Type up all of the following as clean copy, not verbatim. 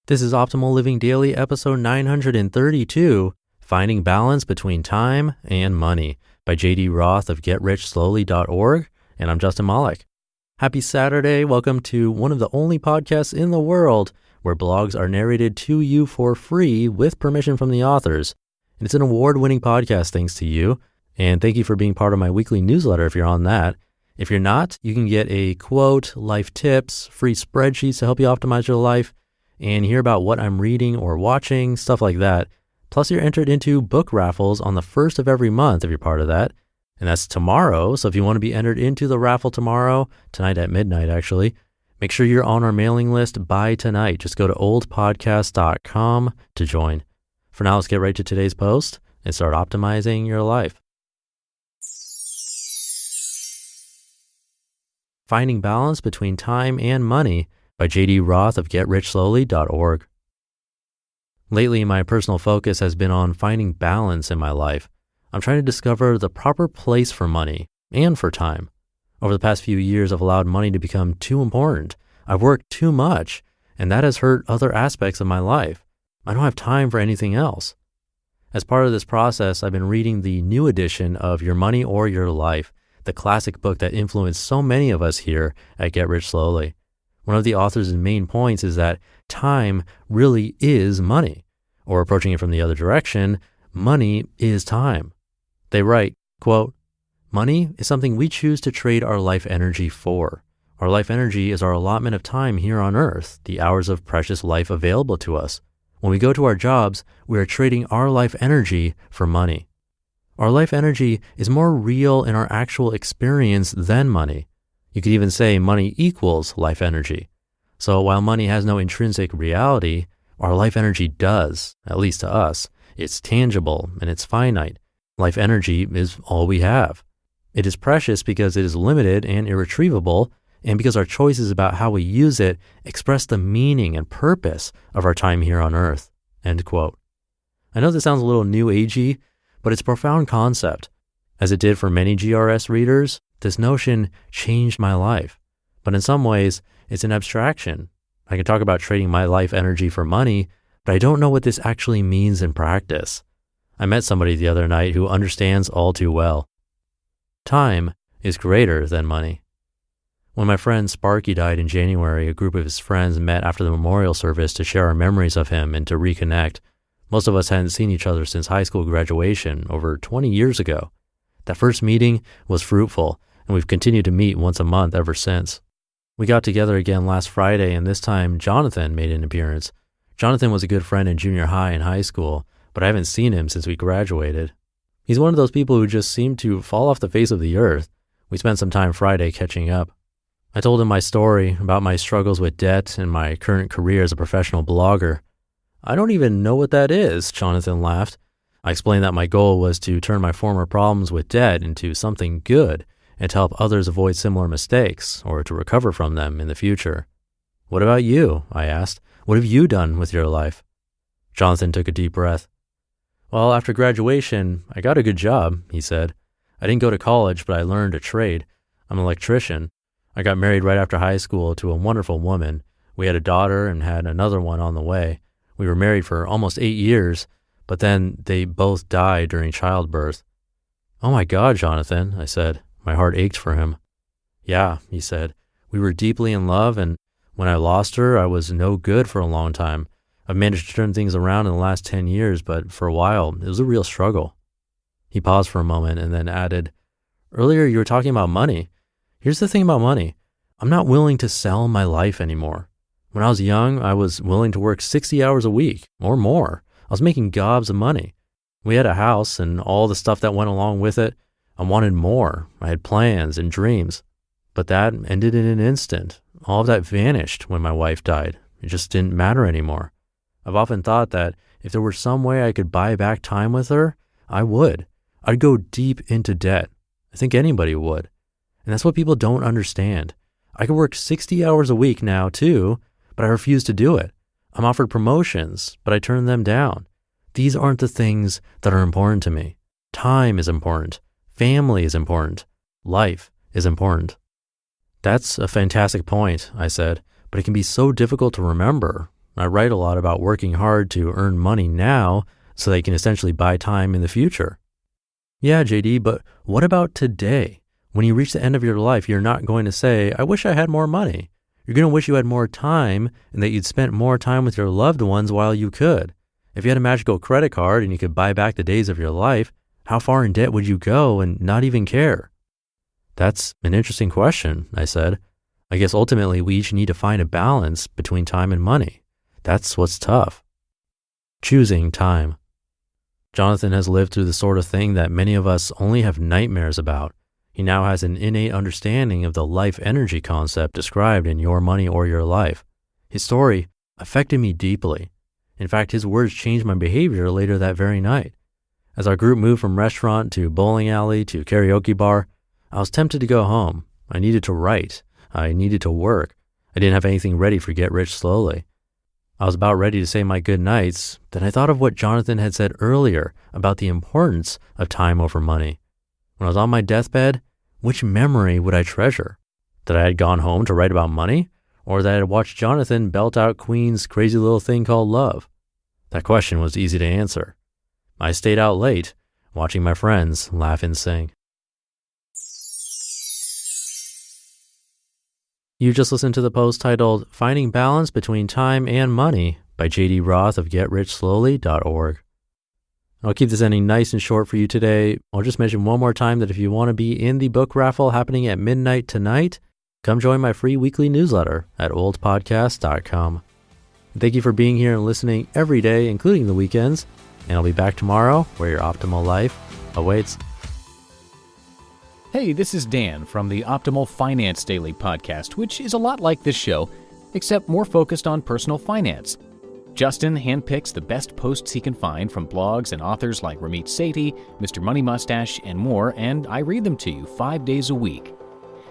This is Optimal Living Daily, episode 932, Finding Balance Between Time and Money by J.D. Roth of GetRichSlowly.org, and I'm Justin Malik. Happy Saturday. Welcome to one of the only podcasts in the world where blogs are narrated to you for free with permission from the authors. And it's an award-winning podcast thanks to you, and thank you for being part of my weekly newsletter if you're on that. If you're not, you can get a quote, life tips, free spreadsheets to help you optimize your life, and hear about what I'm reading or watching, stuff like that. Plus, you're entered into book raffles on the first of every month if you're part of that. And that's tomorrow. So if you want to be entered into the raffle tomorrow, tonight at midnight actually, make sure you're on our mailing list by tonight. Just go to oldpodcast.com to join. For now, let's get right to today's post and start optimizing your life. Finding Balance Between Time and Money by J.D. Roth of GetRichSlowly.org. Lately, my personal focus has been on finding balance in my life. I'm trying to discover the proper place for money and for time. Over the past few years, I've allowed money to become too important. I've worked too much, and that has hurt other aspects of my life. I don't have time for anything else. As part of this process, I've been reading the new edition of Your Money or Your Life, the classic book that influenced so many of us here at Get Rich Slowly. One of the author's main points is that time really is money, or approaching it from the other direction, money is time. They write, quote, "Money is something we choose to trade our life energy for. Our life energy is our allotment of time here on earth, the hours of precious life available to us. When we go to our jobs, we are trading our life energy for money. Our life energy is more real in our actual experience than money. You could even say money equals life energy. So while money has no intrinsic reality, our life energy does, at least to us. It's tangible and it's finite. Life energy is all we have. It is precious because it is limited and irretrievable, and because our choices about how we use it express the meaning and purpose of our time here on earth." End quote. I know this sounds a little new agey, but it's a profound concept. As it did for many GRS readers, this notion changed my life. But in some ways, it's an abstraction. I can talk about trading my life energy for money, but I don't know what this actually means in practice. I met somebody the other night who understands all too well. Time is greater than money. When my friend Sparky died in January, a group of his friends met after the memorial service to share our memories of him and to reconnect. Most of us hadn't seen each other since high school graduation over 20 years ago. That first meeting was fruitful, and we've continued to meet once a month ever since. We got together again last Friday, and this time Jonathan made an appearance. Jonathan was a good friend in junior high and high school, but I haven't seen him since we graduated. He's one of those people who just seem to fall off the face of the earth. We spent some time Friday catching up. I told him my story about my struggles with debt and my current career as a professional blogger. "I don't even know what that is," Jonathan laughed. I explained that my goal was to turn my former problems with debt into something good and to help others avoid similar mistakes or to recover from them in the future. "What about you?" I asked. "What have you done with your life?" Jonathan took a deep breath. "Well, after graduation, I got a good job," he said. "I didn't go to college, but I learned a trade. I'm an electrician. I got married right after high school to a wonderful woman. We had a daughter and had another one on the way. We were married for almost 8 years, but then they both died during childbirth." "Oh my God, Jonathan," I said. My heart ached for him. "Yeah," he said. "We were deeply in love, and when I lost her, I was no good for a long time. I've managed to turn things around in the last 10 years, but for a while, it was a real struggle." He paused for a moment and then added, "Earlier you were talking about money. Here's the thing about money. I'm not willing to sell my life anymore. When I was young, I was willing to work 60 hours a week or more. I was making gobs of money. We had a house and all the stuff that went along with it. I wanted more. I had plans and dreams. But that ended in an instant. All of that vanished when my wife died. It just didn't matter anymore. I've often thought that if there were some way I could buy back time with her, I would. I'd go deep into debt. I think anybody would. And that's what people don't understand. I could work 60 hours a week now too, but I refuse to do it. I'm offered promotions, but I turn them down. These aren't the things that are important to me. Time is important. Family is important. Life is important. "That's a fantastic point," I said, "but it can be so difficult to remember. I write a lot about working hard to earn money now so they can essentially buy time in the future. Yeah, JD, but what about today? When you reach the end of your life, you're not going to say, I wish I had more money. You're going to wish you had more time and that you'd spent more time with your loved ones while you could. If you had a magical credit card and you could buy back the days of your life, how far in debt would you go and not even care? That's an interesting question, I said. I guess ultimately we each need to find a balance between time and money. That's what's tough. Choosing time. Jonathan has lived through the sort of thing that many of us only have nightmares about. He now has an innate understanding of the life energy concept described in Your Money or Your Life. His story affected me deeply. In fact, his words changed my behavior later that very night. As our group moved from restaurant to bowling alley to karaoke bar, I was tempted to go home. I needed to write. I needed to work. I didn't have anything ready for Get Rich Slowly. I was about ready to say my good nights. Then I thought of what Jonathan had said earlier about the importance of time over money. When I was on my deathbed, which memory would I treasure? That I had gone home to write about money? Or that I had watched Jonathan belt out Queen's Crazy Little Thing Called Love? That question was easy to answer. I stayed out late, watching my friends laugh and sing. You just listened to the post titled Finding Balance Between Time and Money by J.D. Roth of GetRichSlowly.org. I'll keep this ending nice and short for you today. I'll just mention one more time that if you want to be in the book raffle happening at midnight tonight, come join my free weekly newsletter at oldpodcast.com. Thank you for being here and listening every day, including the weekends. And I'll be back tomorrow where your optimal life awaits. Hey, this is Dan from the Optimal Finance Daily podcast, which is a lot like this show, except more focused on personal finance. Justin handpicks the best posts he can find from blogs and authors like Ramit Sethi, Mr. Money Mustache, and more, and I read them to you 5 days a week.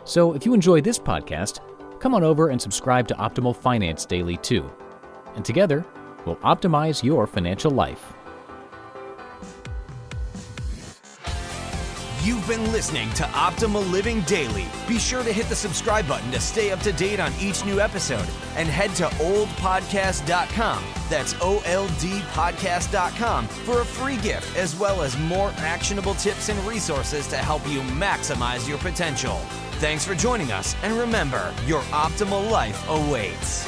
So if you enjoy this podcast, come on over and subscribe to Optimal Finance Daily too. And together, we'll optimize your financial life. You've been listening to Optimal Living Daily. Be sure to hit the subscribe button to stay up to date on each new episode and head to oldpodcast.com. That's OLDpodcast.com for a free gift as well as more actionable tips and resources to help you maximize your potential. Thanks for joining us, and remember, your optimal life awaits.